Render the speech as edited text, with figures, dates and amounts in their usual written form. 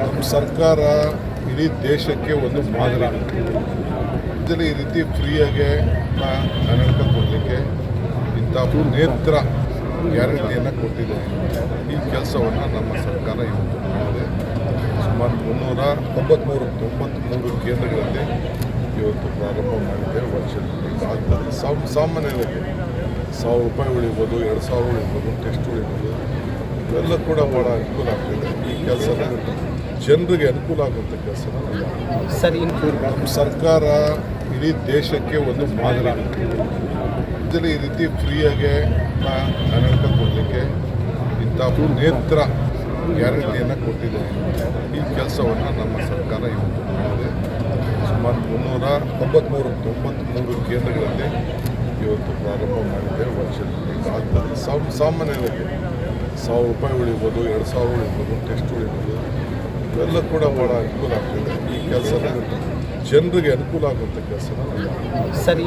ನಮ್ಮ ಸರ್ಕಾರ ಇಡೀ ದೇಶಕ್ಕೆ ಒಂದು ಮಾದರಿ. ಇದರಲ್ಲಿ ಈ ರೀತಿ ಫ್ರೀಯಾಗೆ ಕನ್ನಡಕ ಕೊಡಲಿಕ್ಕೆ ಇಂಥ ನೇತ್ರ ಗ್ಯಾರಂಟಿಯನ್ನು ಕೊಟ್ಟಿದೆ. ಈ ಕೆಲಸವನ್ನು ನಮ್ಮ ಸರ್ಕಾರ ಇವತ್ತು ಮಾಡಿದೆ. ಸುಮಾರು 393 ಕೇಂದ್ರಗಳಲ್ಲಿ ಇವತ್ತು ಪ್ರಾರಂಭ ಮಾಡಿದೆ. ವರ್ಷದಲ್ಲಿ ಆಗ್ತದೆ. ಸಾಮಾನ್ಯವಾಗಿ 1,000 ರೂಪಾಯಿ ಉಳಿಬೋದು, 2,000 ಉಳಿಬೋದು, ಟೆಸ್ಟ್ ಉಳಿಬೋದು, ಇವೆಲ್ಲ ಕೂಡ ಭಾಳ ಅನುಕೂಲ ಆಗ್ತದೆ. ಈ ಕೆಲಸನ ಜನರಿಗೆ ಅನುಕೂಲ ಆಗುವಂಥ ಕೆಲಸನ ಸರ್, ನಮ್ಮ ಸರ್ಕಾರ ಇಡೀ ದೇಶಕ್ಕೆ ಒಂದು ಮಾದರಿ. ಇದರಲ್ಲಿ ಈ ರೀತಿ ಫ್ರೀಯಾಗೆ ಕನ್ನಡಕ ಕೊಡಲಿಕ್ಕೆ ಇಂಥ ನೇತ್ರ ಗ್ಯಾರಂಟಿಯನ್ನು ಕೊಟ್ಟಿದೆ. ಈ ಕೆಲಸವನ್ನು ನಮ್ಮ ಸರ್ಕಾರ ಇವತ್ತು ಮಾಡಿದೆ. ಸುಮಾರು 393 ಕೇಂದ್ರಗಳಲ್ಲಿ ಇವತ್ತು ಪ್ರಾರಂಭ ಮಾಡಿದೆ. ವರ್ಷದಲ್ಲಿ ಆಗ್ತದೆ. ಸಾಮಾನ್ಯವಾಗಿ 1,000 ರೂಪಾಯಿ ಉಳಿಬೋದು, 2,000 ಉಳಿಬೋದು, ಟೆಸ್ಟ್ ಉಳಿಬೋದು, ಇವೆಲ್ಲ ಕೂಡ ಭಾಳ ಅನುಕೂಲ ಆಗ್ತದೆ. ಈ ಕೆಲಸನ ಜನರಿಗೆ ಅನುಕೂಲ ಆಗುವಂಥ ಕೆಲಸನ ಸರ್